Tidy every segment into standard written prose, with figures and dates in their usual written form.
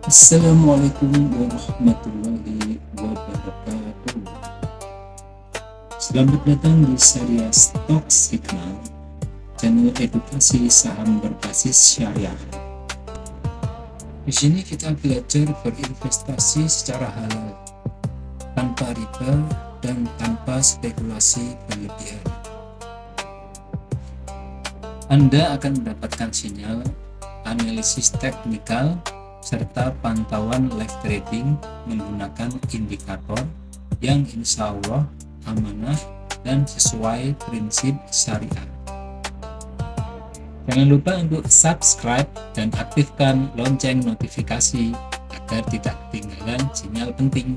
Assalamualaikum warahmatullahi wabarakatuh. Selamat datang di serial Stock Signal, channel edukasi saham berbasis syariah. Di sini kita belajar berinvestasi secara halal, tanpa riba dan tanpa spekulasi berlebihan. Anda akan mendapatkan sinyal, analisis teknikal, serta pantauan live trading menggunakan indikator yang insya Allah amanah dan sesuai prinsip syariah. Jangan lupa untuk subscribe dan aktifkan lonceng notifikasi agar tidak ketinggalan sinyal penting.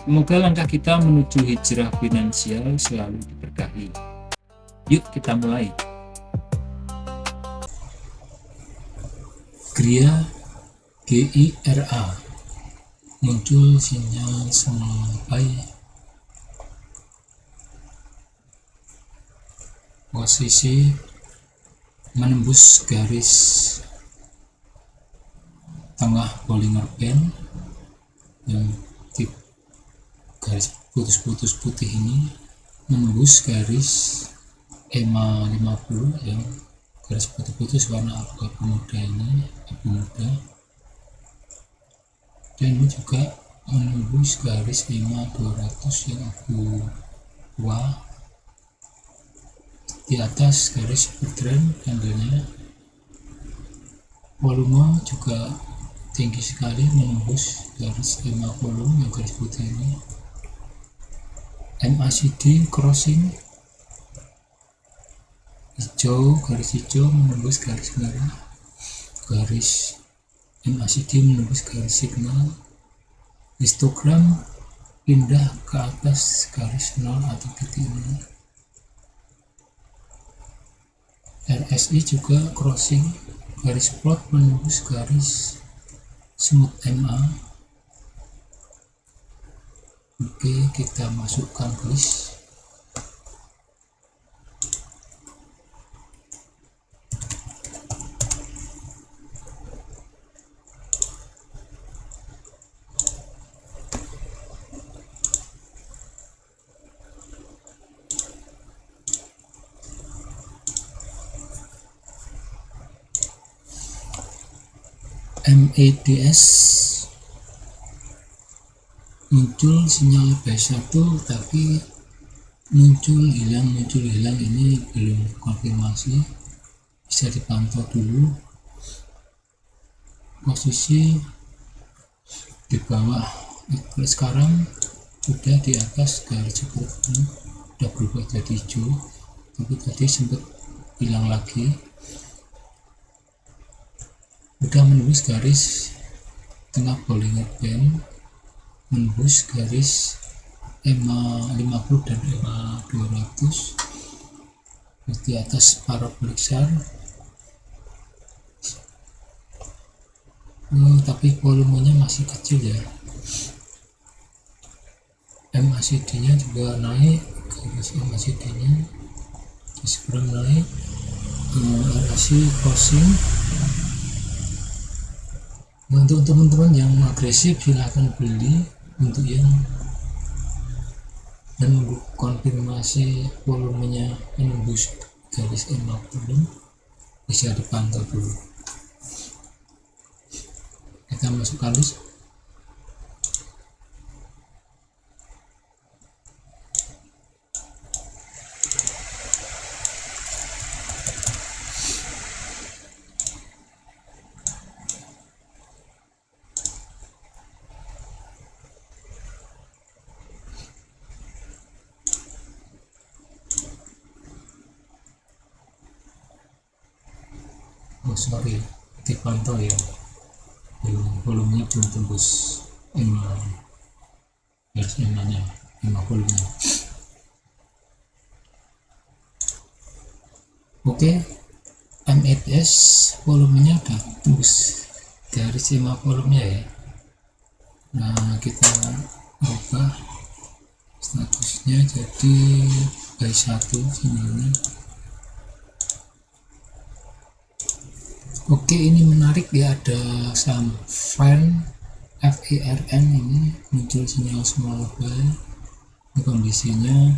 Semoga langkah kita menuju hijrah finansial selalu diberkahi. Yuk kita mulai. GIRA muncul sinyal sampai posisi menembus garis tengah Bollinger Band yang di garis putus-putus putih ini menembus garis EMA 50 yang garis putus-putus warna abu muda ini, dan ini juga menembus garis EMA 200 yang abu tua di atas garis uptrend candlenya. Volume juga tinggi sekali menembus garis EMA volume yang garis putih ini. MACD crossing hijau, garis hijau menembus garis merah, garis MACD menembus garis signal. Histogram pindah ke atas garis 0 atau titik 0. RSI juga crossing, garis plot menembus garis smooth MA. Oke, kita masukkan list. MEDS muncul sinyal B1 tapi muncul hilang ini belum konfirmasi, bisa dipantau dulu. Posisi di bawah sekarang sudah di atas garis cukup, udah berubah jadi hijau, tapi tadi sempat hilang lagi. Udah menembus garis tengah Bollinger Band, menembus garis EMA 50 dan EMA 200 di atas parabolik SAR. Tapi volumenya masih kecil ya. MACD nya juga naik, garis MACD nya Histogram naik, RSI crossing. Untuk teman-teman yang agresif silahkan beli, untuk yang menunggu konfirmasi volumenya menembus garis EMA belum, bisa dipantau dulu. Kita masukkan list. Dipantau ya, volumenya belum tembus EMA, garis EMA volumenya. Oke, MEDS volumenya udah tembus garis EMA volumenya ya. Nah, kita ubah statusnya jadi buy 1 sinyalnya. Oke, ini menarik ya, ada saham FERN ini muncul sinyal small buy. Ini kondisinya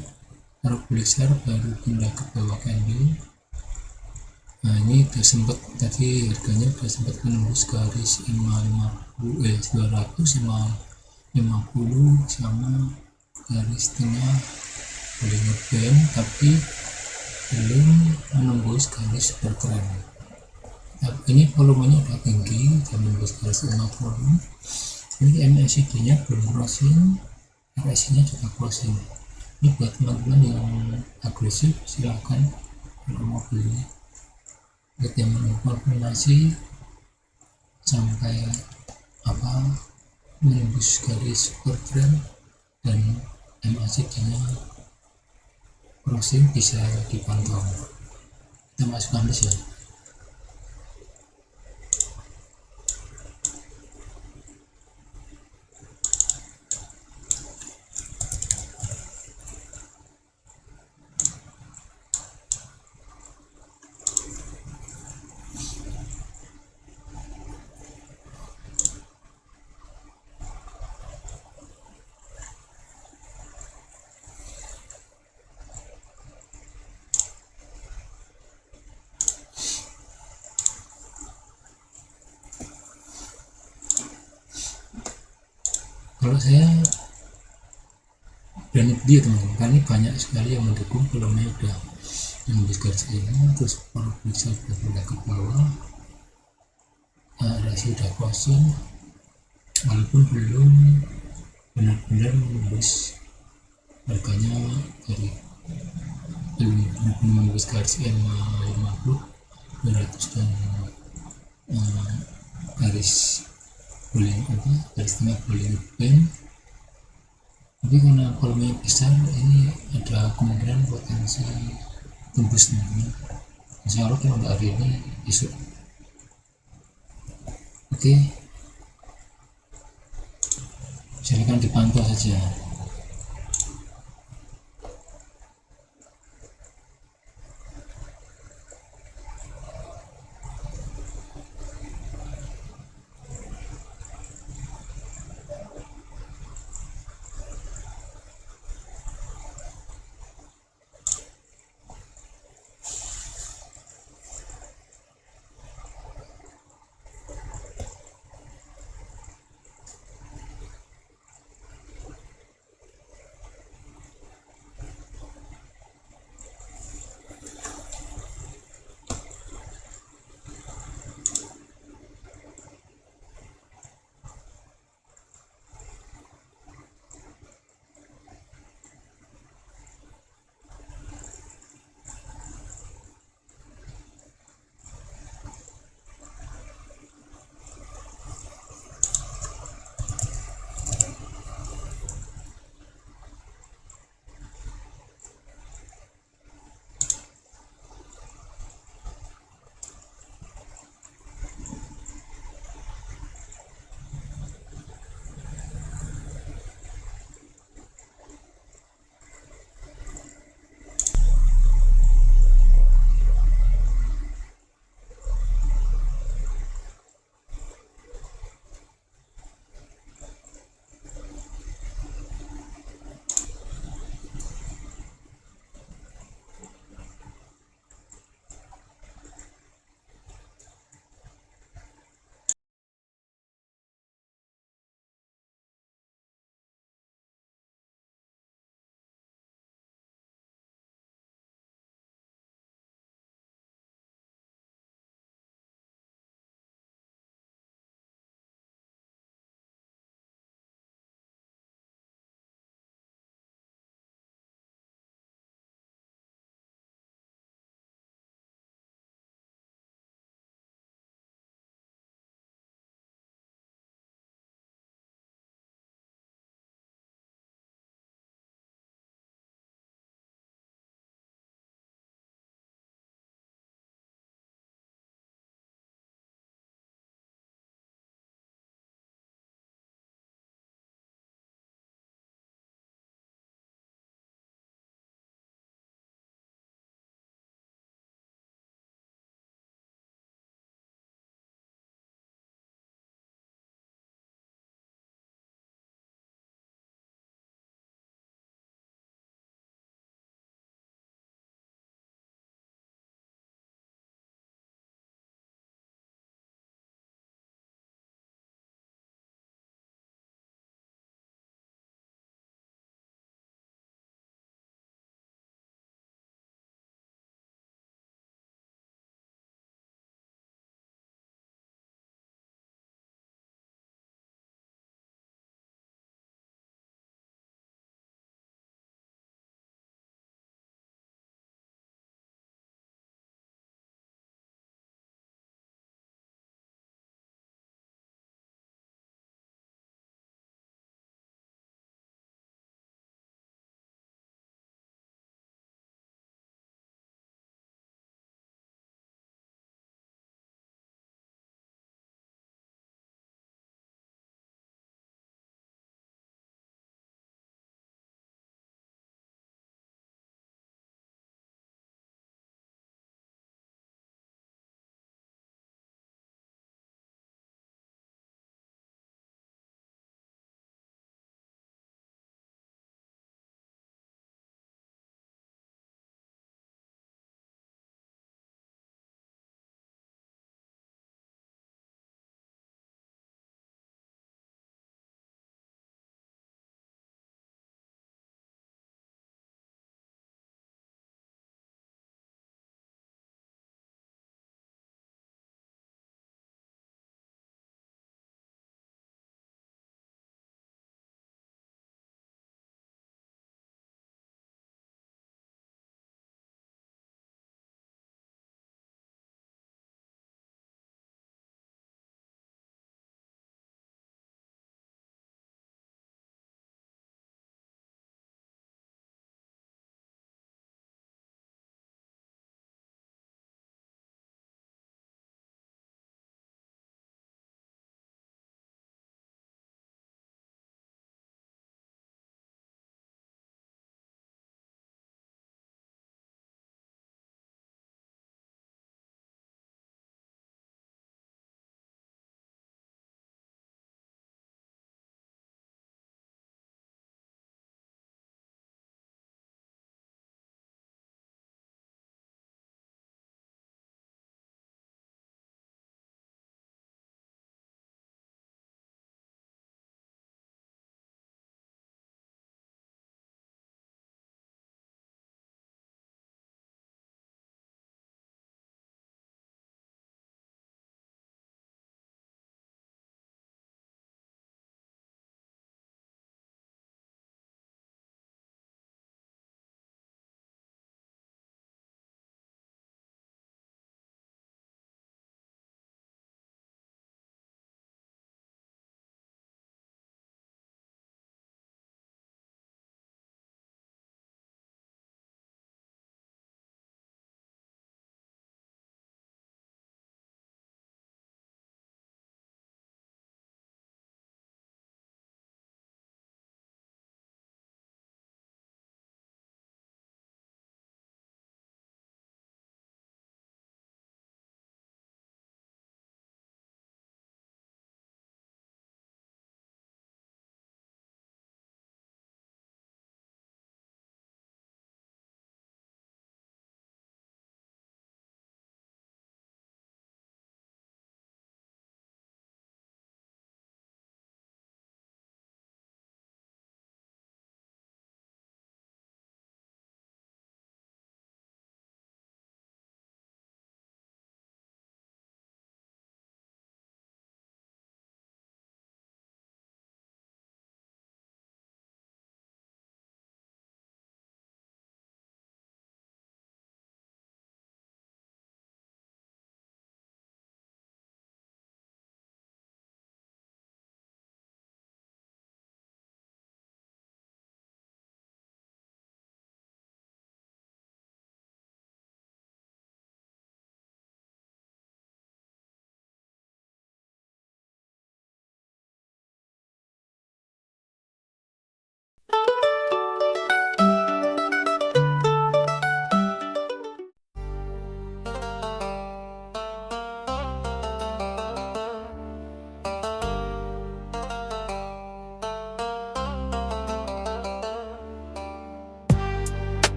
besar baru pindah ke bawah candle. Nah, ini udah sempat tadi harganya udah sempat menembus garis 200 550 sama garis tengah Bollinger Band, tapi belum menembus garis super trend. Nah, ini volumenya udah tinggi, udah menembus garis 50. Ini MACD nya belum crossing, RSI nya juga crossing. Ini buat teman-teman yang agresif silahkan kalau mau beli. Buat yang mengkonfirmasi sampai menembus garis super trend dan MACD nya crossing bisa dipantau. Kita masukkan ya. Kalau saya berani dia teman-teman, karena ini banyak sekali yang mendukung volumenya udah menembus garis ini, terus para bisa udah ke bawah, rasio udah crossing walaupun belum benar-benar menembus harganya dari belum menembus garis 50 200 dan garis garis tengah Bollinger Band. Tapi karena volumenya besar, ini ada kemungkinan potensi tembus nanti. Insya Allah kalau nggak hari ini, besok. Oke, silakan dipantau saja.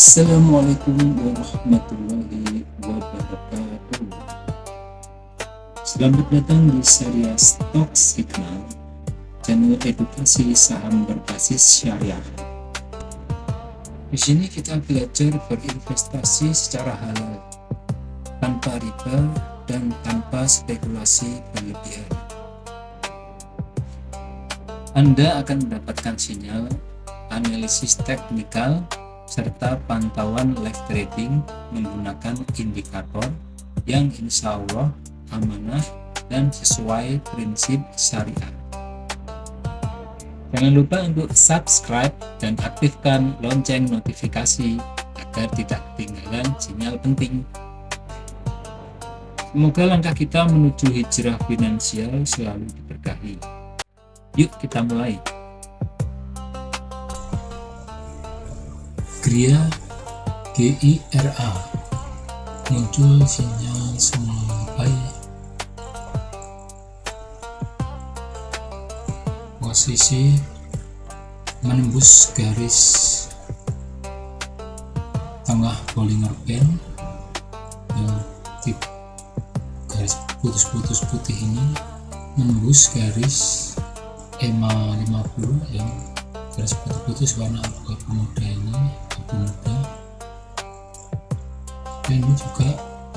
Assalamualaikum warahmatullahi wabarakatuh. Selamat datang di serial Stock Signal, channel edukasi saham berbasis syariah. Di sini kita belajar berinvestasi secara halal, tanpa riba dan tanpa spekulasi berlebihan. Anda akan mendapatkan sinyal, analisis teknikal, serta pantauan live trading menggunakan indikator yang insya Allah amanah dan sesuai prinsip syariah. Jangan lupa untuk subscribe dan aktifkan lonceng notifikasi agar tidak ketinggalan sinyal penting. Semoga langkah kita menuju hijrah finansial selalu diberkahi. Yuk kita mulai. GRIA GIRA muncul sinyal sampai posisi menembus garis tengah Bollinger Band yang di garis putus-putus putih ini menembus garis EMA 50 yang garis putus-putus warna abu muda ini, abu muda, dan ini juga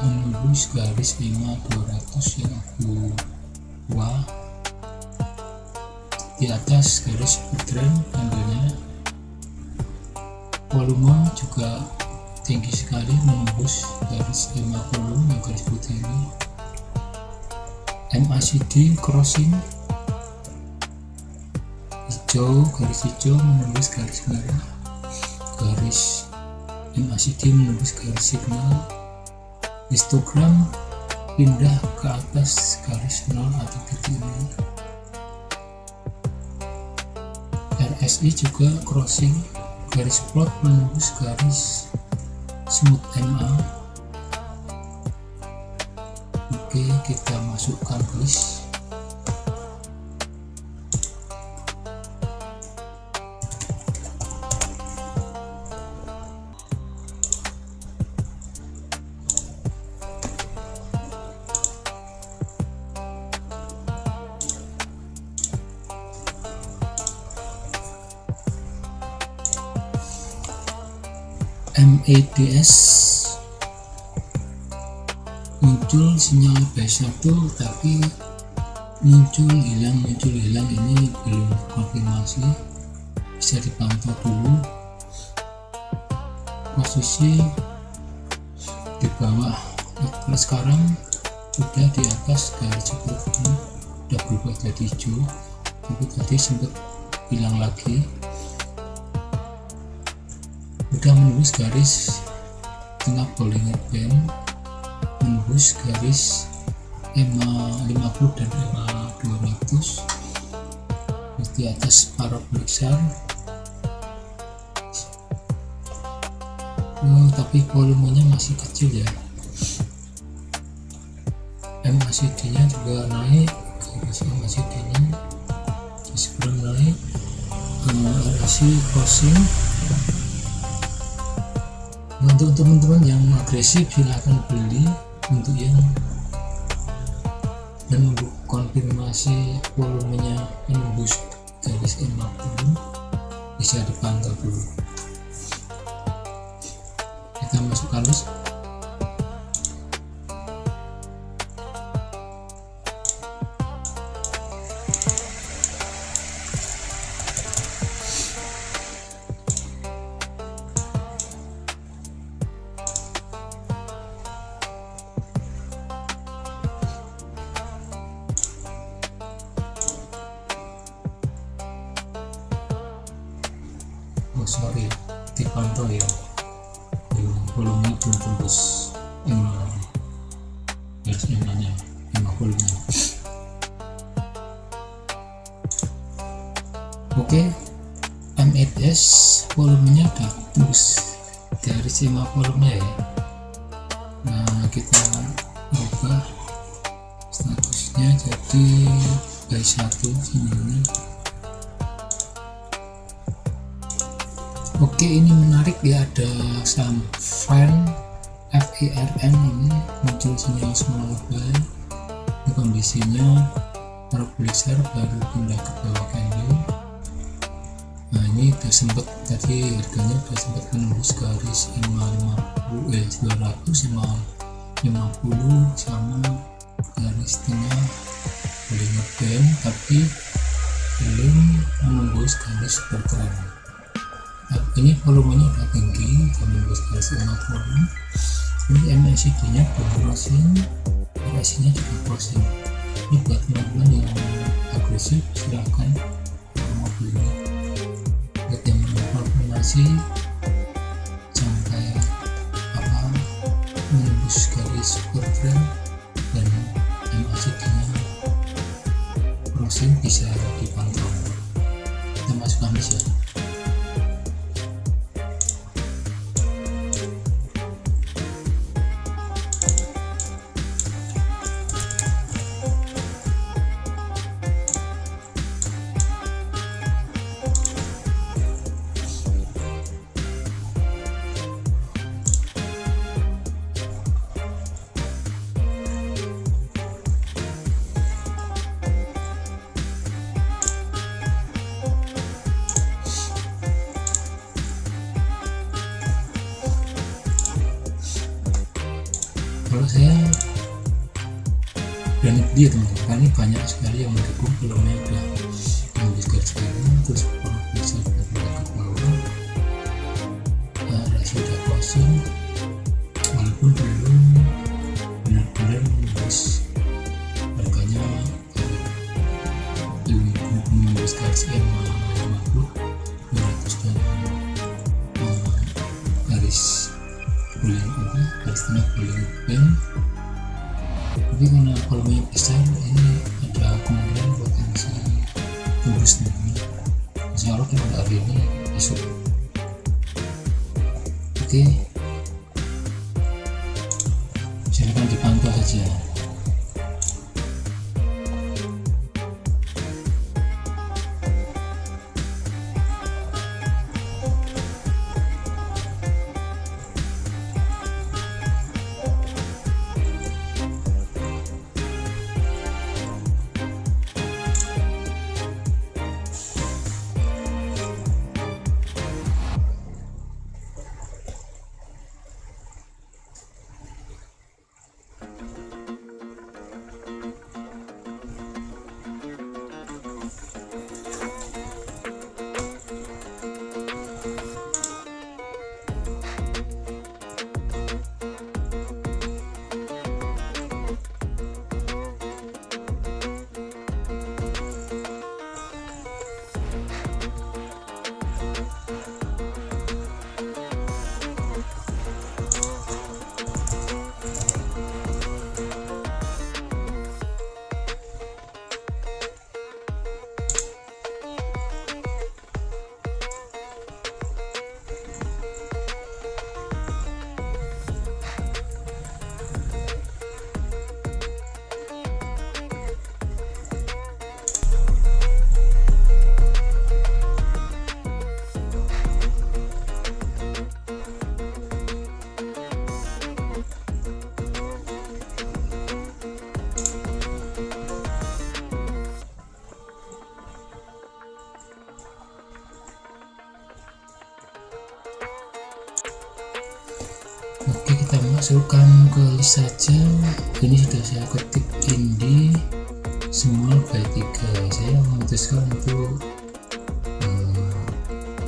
menembus garis 5200 yang abu tua di atas garis uptrend tandanya. Volume juga tinggi sekali menembus garis 50 yang garis putih ini. MACD crossing hijau, garis hijau menembus garis merah, garis MACD menembus garis signal. Histogram pindah ke atas garis 0 atau titik 0. RSI juga crossing garis plot menembus garis smooth MA. Oke, kita masukkan list. MEDS muncul sinyal buy saddle tapi muncul hilang ini belum konfirmasi, bisa dipantau dulu. Posisi di bawah sekarang sudah di atas garis cukup ini, sudah berubah jadi hijau, tapi tadi sempat hilang lagi. Sudah menembus garis tengah Bollinger Band, menembus garis EMA 50 dan EMA 200 di atas parabolic SAR. Tapi volumenya masih kecil ya. MACD nya juga naik, garis MACD nya sebelum naik. RSI crossing. Untuk teman-teman yang agresif silahkan beli. Untuk yang menunggu konfirmasi volumenya menembus garis 50 bisa dipantau dulu. Kita masukkan list. Sorry, dipantau ya, volumenya belum tembus garis EMA-nya, EMA volumenya. Oke, MEDS volumenya udah tembus garis EMA volumenya ya. Nah, kita ubah statusnya jadi buy 1 sini. Oke, ini menarik ya, ada FARN ini muncul sinyal small buy. Ini kondisinya parabolic baru pindah ke bawah candle. Nah, ini udah sempat tadi harganya udah sempat menembus garis 250 sama garis tengah Bollinger Band, tapi belum menembus garis bertren. Nah, ini volumenya udah tinggi, menembus garis 50. Ini MACD nya belum closing, RSI nya juga closing. Ini buat teman-teman yang agresif silahkan mau beli. Buat yang konfirmasi sampai menembus garis bertren dan MACD nya closing bisa dipantau. Kita masuk Kamis ya. Kalau saya berani beli teman-teman, karena banyak sekali yang mendukung filmnya udah menembus garis bawah, terus bisa bergerak ke bawah. Rasio udah closing walaupun belum benar-benar menembus harganya, belum menembus garis 50, 200 dan garis tengah Bollinger Band. Tapi karena volumenya besar, ini ada kemungkinan potensi tembus nih. Insya Allah kalau hari ini besok. Oke, silakan dipantau saja. Oke, kita masukkan ke list saja. Ini sudah saya ketik Indi small by 3. Saya memutuskan untuk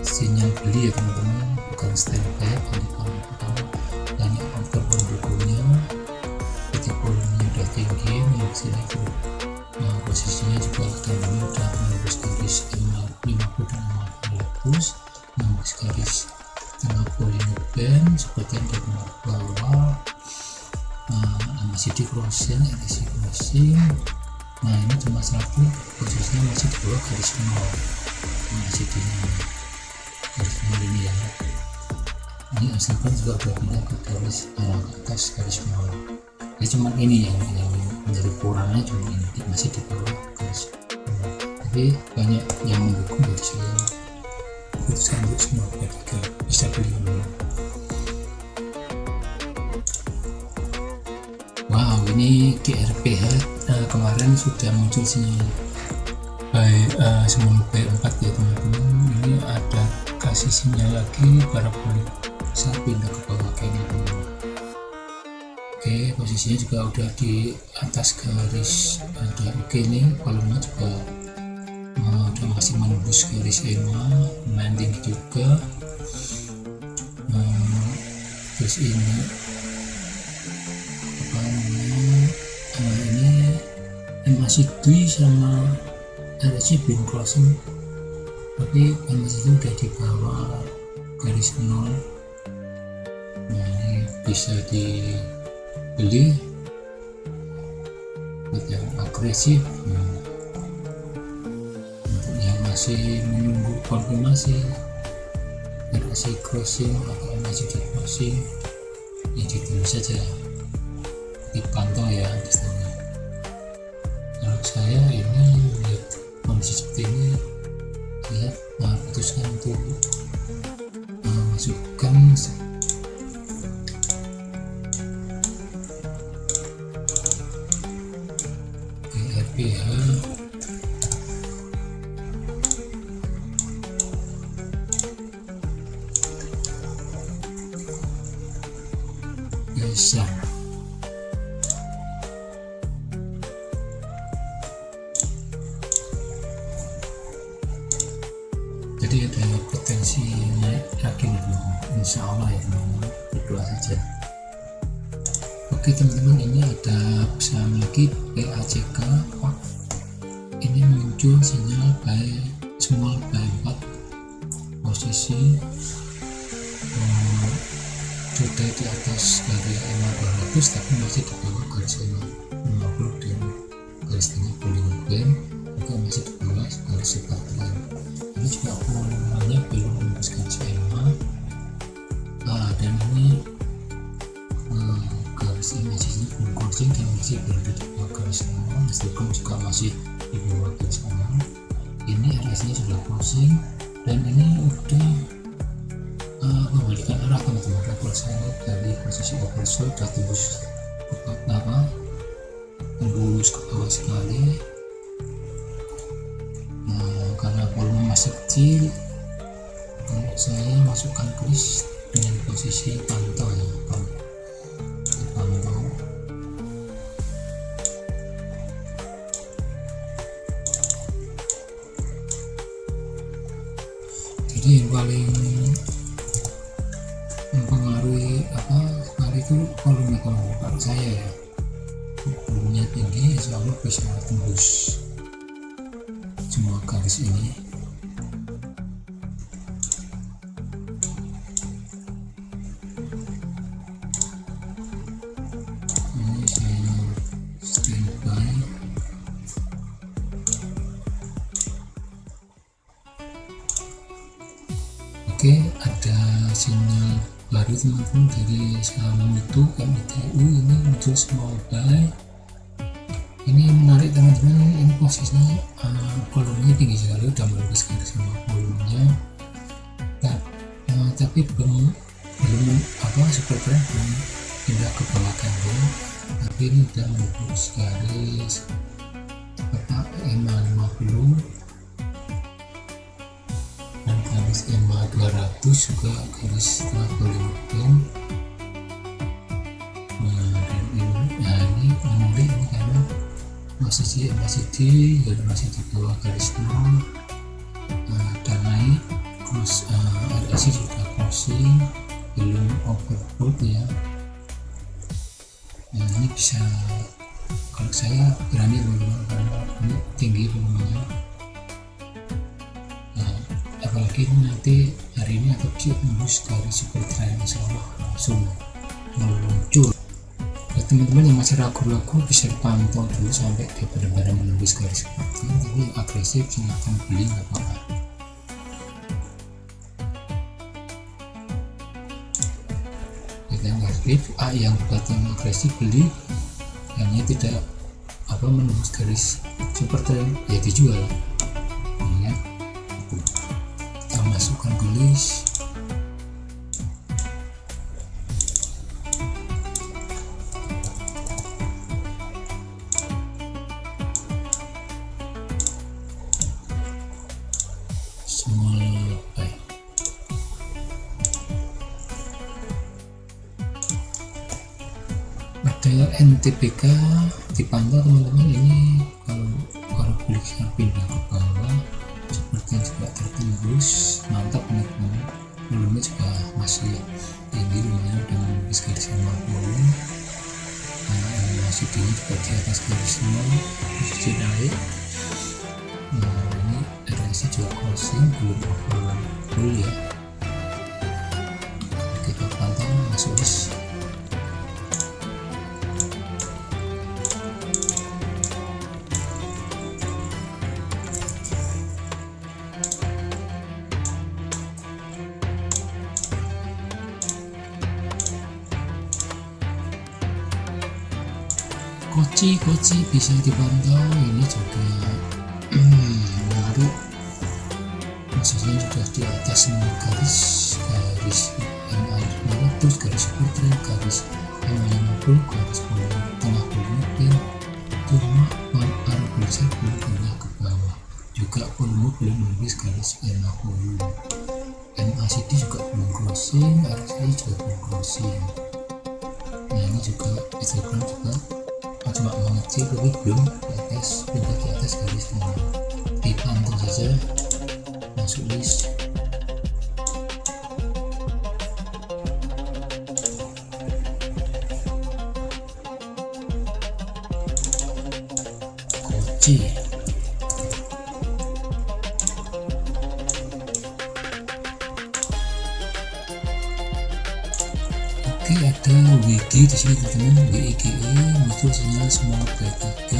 sinyal beli ya teman-teman, bukan standby. Banyak faktor pendukungnya. Ketika volumenya udah tinggi, menurut lagi. Nah, posisinya juga tandanya udah menembus garis 50 dan 500, menembus garis tengah Bollinger Band seperti yang di bawah. MACD closing, RSI closing. Nah, ini cuma satu, posisinya masih di bawah garis 0. MACD nya garis 0 ini ya. Ini asalkan juga udah pindah ke garis atas garis 0. Jadi cuma ini yang menjadi kurangnya, cuma ini masih di bawah garis 0. Tapi banyak yang mendukung dari saya. putuskan untuk small buy 3, bisa beli dulu. Wow, ini GRPH kemarin sudah muncul sinyal buy small buy 4 ya teman-teman. Ini ada kasih sinyal lagi parabolik, saya pindah ke bawah kayak ini. Oke, posisinya juga udah di atas garis, ada oke nih, volumenya juga udah masih menembus garis EMA, lumayan tinggi juga. Terus ini apa namanya, ini MACD sama RSI belum closing, tapi MACD udah di bawah garis 0. Nah, ini bisa dibeli buat yang agresif. Untuk yang masih menunggu konfirmasi RSI closing atau MACD closing, ya ditunggu saja, dipantau ya di sana. Kalau saya ini lihat kondisi seperti ini, saya putuskan untuk masukkan GRPH bisa. Jadi ada potensi naik lagi dulu, insya Allah ya teman-teman, berdoa saja. Oke teman-teman, ini ada pesan lagi PACK. Ini muncul sinyal buy small buy 4, posisi sudah di atas garis EMA 200 tapi masih di bawah garis EMA 50 dan garis tengah Bollinger Band juga masih di bawah garis support line. Ini juga volumenya belum menembus garis EMA, dan ini garis EMA sini belum closing dan masih berada di bawah garis EMA, meskipun juga masih di bawah garis EMA. Ini RSI sudah closing dan ini udah membalikan arah teman-teman. Kalau saya dari posisi oversold sudah tembus tembus ke bawah sekali. Karena volume masih kecil, saya masukkan kris dengan posisi pantau ya, pantau. Jadi yang paling mempengaruhi sekali itu volume. Kalau saya ya, volumenya tinggi, insya Allah bisa tembus semua garis ini. Ini saya standby. Oke, ada sinyal baru teman-teman dari saham itu MITU, ini muncul small buy. Ini menarik teman-teman, ini posisinya volumenya tinggi sekali, udah menembus garis sama volumenya, tapi belum super trend belum pindah ke bawah candle, tapi ini udah menembus garis EMA 50 dan garis EMA 200 juga garis setelah Bollinger Band. Ini menarik ini karena posisi MACD masih di bawah garis 0, dan naik terus. RSI sudah closing, belum overbought ya. Ini bisa, kalau saya berani teman-teman, karena ini tinggi volumenya. Apalagi nanti hari ini atau besok tembus garis super trend, insya Allah langsung muncul. Teman-teman yang masih ragu-ragu bisa dipantau dulu sampai dia benar-benar menembus garis seperti ini, tapi agresif silahkan beli, nggak apa-apa. Yang agresif, yang buat yang agresif beli, hanya tidak menembus garis super trend ya dijual ya. Kita masukkan gelis. Small pi. Ada NTPK dipantau teman-teman. Ini kalau paraboliknya pindah ke bawah seperti yang juga tertembus, mantap teman-teman. Volumenya juga masih tinggi, lumayan udah menembus garis 50. Yang masih tinggi juga di atas garis 0, posisi naik. Nah ini RSI juga crossing, belum overbought ya. Kita pantau masuk list. Koci bisa dipantau, ini juga menarik, maksudnya sudah di atas semua garis MA 500, garis supertrend, garis MA 50, garis tengah volume pin. Cuma parabolisnya belum pindah ke bawah, juga volume belum menembus garis MA volume. MACD juga belum crossing, RSI juga belum crossing. Nah ini juga histogram juga cuma mengecil tapi belum di atas garis 0. Dipantau saja, masuk list. Koci oke, ada WG di sini teman-teman, WIGE muncul sinyal small P3.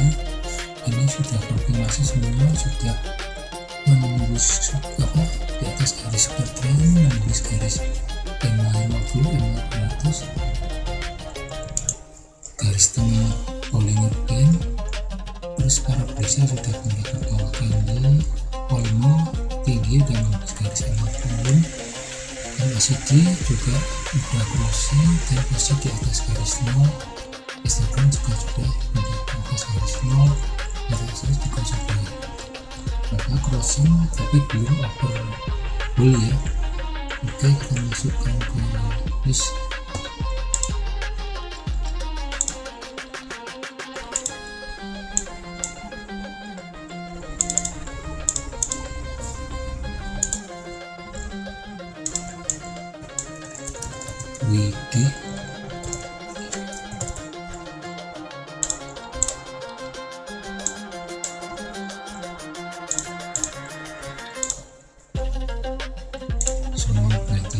Ini sudah konfirmasi semua, sudah menembus di atas garis supertrend, menembus garis MA 50, MA 200, garis tengah Bollinger Band. Terus parabolisnya sudah pindah ke bawah candle, volume tinggi dan menembus garis MA volume. MACD juga udah crossing dan posisi di atas garis 0. Histogram juga sudah di atas garis 0. RSI juga sudah crossing tapi belum overbought ya. Oke, kita masukkan ke list. WG semua P3.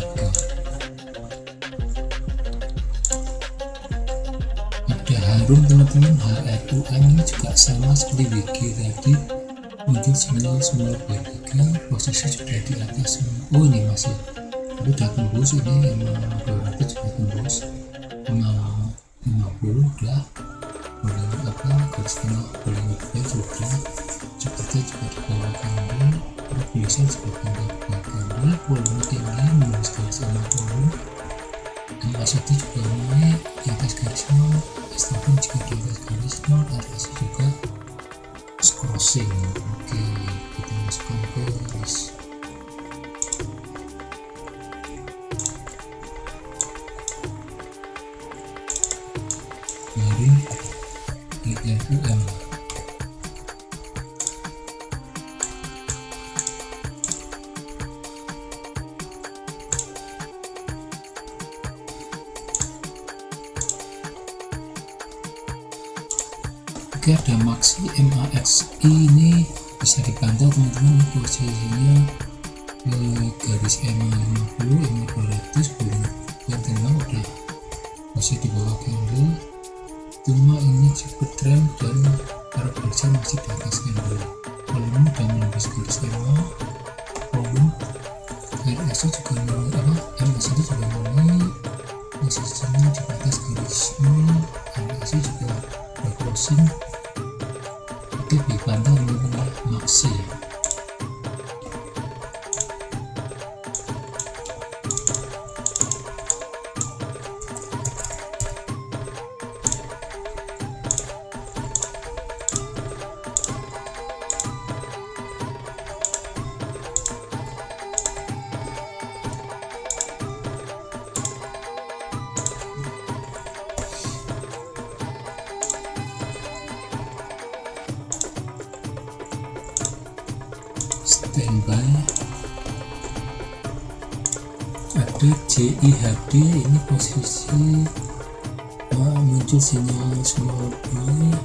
Ada Harum teman-teman, HRUM ini juga sama seperti WG tadi, muncul sinyal small P3, posisi sudah di atas. Oh ini masih udah tembus, ini emang 200 sudah tembus, 50 udah mulai garis tengah boleh sudah seperti juga di bawah candle, bisa juga pindah ke bawah candle, volume tinggi menembus garis 50. MACD juga naik di atas garis 0, Histogram juga di atas garis 0, RSI juga crossing. Oke, kita masukkan ke list. Dari IFUM Oke, ada Maxi MAXI, ini bisa dipantau teman-teman, posisinya garis MA 50, MA 200, yang tengah udah masih di bawah candle. Cuma ini supertrend dan parabolisnya masih di atas candle, volume dan menembus garis MA volume. RSI juga MACD juga naik, posisinya di atas garis 0, RSI juga udah closing. Oke, dipantau dengan Maxi. standby. Ada JIHD, ini posisi muncul sinyal small buy,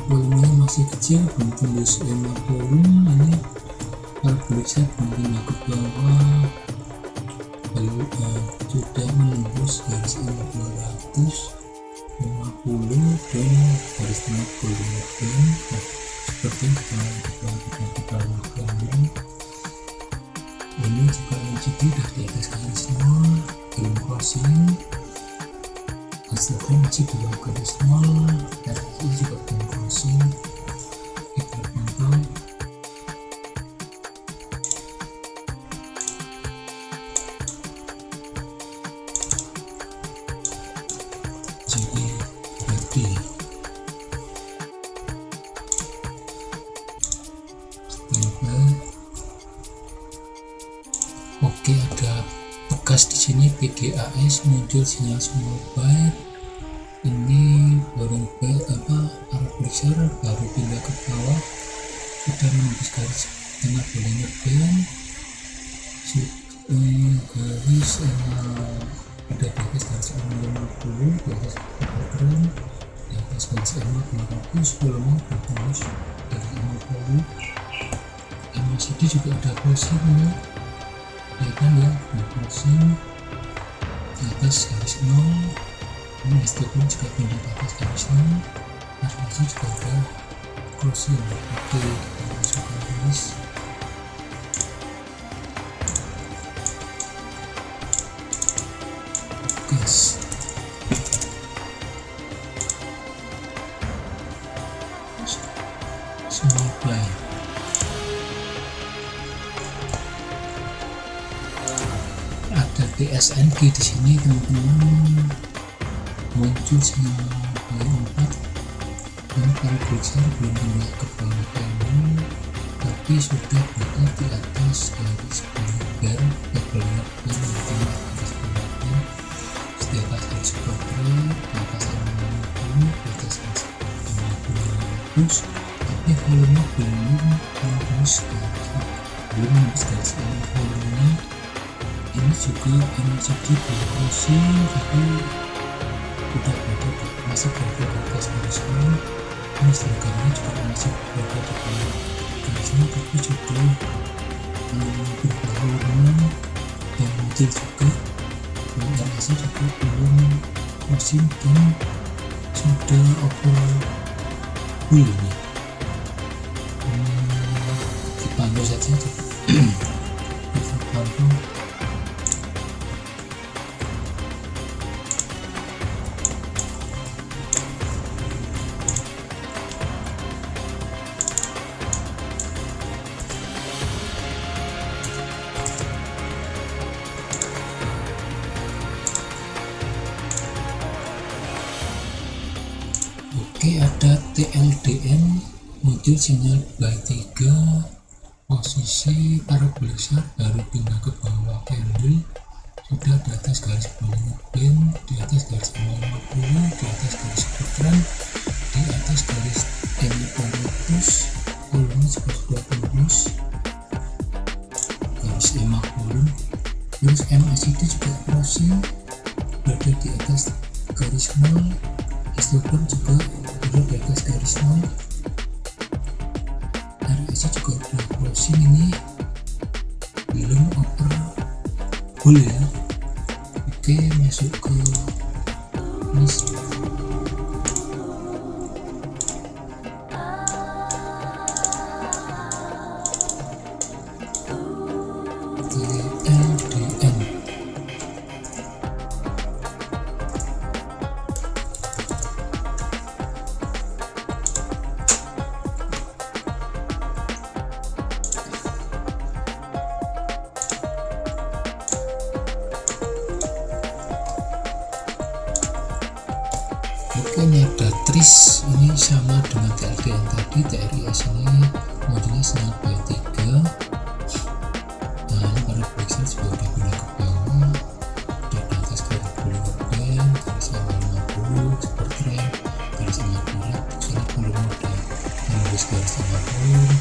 volumenya masih kecil, belum tembus EMA volume. Ini parabolic share belum pindah ke bawah, lalu sudah menembus garis EMA 250 dan garis tengah golden band. Seperti kita lakukan ini juga MACD sudah di atas garis nol, belum crossing. Hasilnya masih di bawah garis nol, dan ini juga belum crossing. Kita pantau. Jadi berarti oke, ada bekas di sini PGAS muncul sinyal small buy. Ini baru parabolic share baru pindah ke bawah, sudah menembus garis tengah bolanya band, garis ada di atas garis 50, di atas program, di atas garis 500, volumenya bertembus dari 50. MACD juga ada closing ini, ya kan ya, closing di atas garis 0. Ini histogram juga pindah ke atas garis 0, RSI juga ada closing. Oke, kita masuk ke garis. Gas small buy. Ada PSNG di sini teman-teman, muncul sinyal buy 4. Ini parabolic share belum pindah ke bawah ini, tapi sudah berada di atas garis band, band di atas band, di atas garis program, di atas 50, di atas garis 50, tapi volume belum tembus garis volumenya. Ini juga MACD belum closing, tapi sudah berada di masih berada di atas garis ini. Ini histogramnya juga masih berada di bawah garis ini, tapi sudah berubah volumenya dan muncul juga. RSI juga belum closing dan sudah overbull ini. Dipantau saja, kita pantau. Oke, ada TLDM muncul sinyal buy 3, posisi parabolic share baru pindah ke bawah candle, sudah di atas garis bolanya band, di atas garis 50, di atas garis supertrend, di atas garis M400, volumenya juga sudah tembus garis 50. Terus MACD juga crossing berada di atas garis 0, histogram juga berada di atas garis 0, RSI juga udah closing, ini belum overbull ya. Oke, masuk ke list. TLDM Oke, ini ada TRIS, ini sama dengan TLDM tadi. TRIS ini modelnya sinyal buy 3. Nah, ini parabolic share juga udah pindah ke bawah, udah di atas garis bolanya band, garis 50, supertrend, garis 50, ini belum udah menembus garis 50.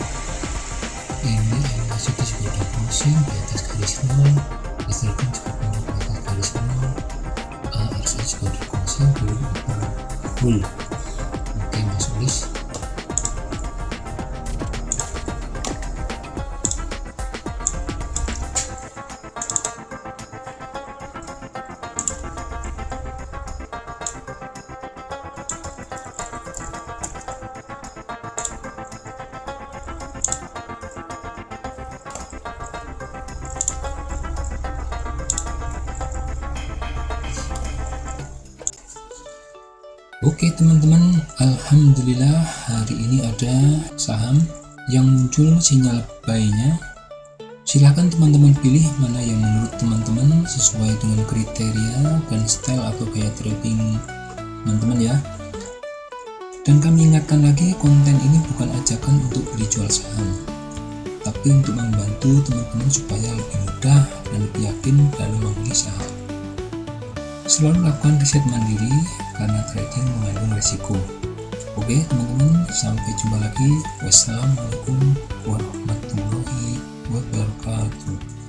Ini Masuki juga udah closing di atas garis nol, Instagram juga udah di atas garis nol, RSI juga udah closing dulu full. Oke, masuk list. Oke teman-teman, alhamdulillah hari ini ada saham yang muncul sinyal buy-nya. Silahkan teman-teman pilih mana yang menurut teman-teman sesuai dengan kriteria dan style atau gaya trading teman-teman ya. Dan kami ingatkan lagi, konten ini bukan ajakan untuk beli jual saham, tapi untuk membantu teman-teman supaya lebih mudah dan lebih yakin dalam memilih saham. Selalu lakukan riset mandiri karena trading mengandung risiko. Oke teman-teman, sampai jumpa lagi. Wassalamualaikum warahmatullahi wabarakatuh.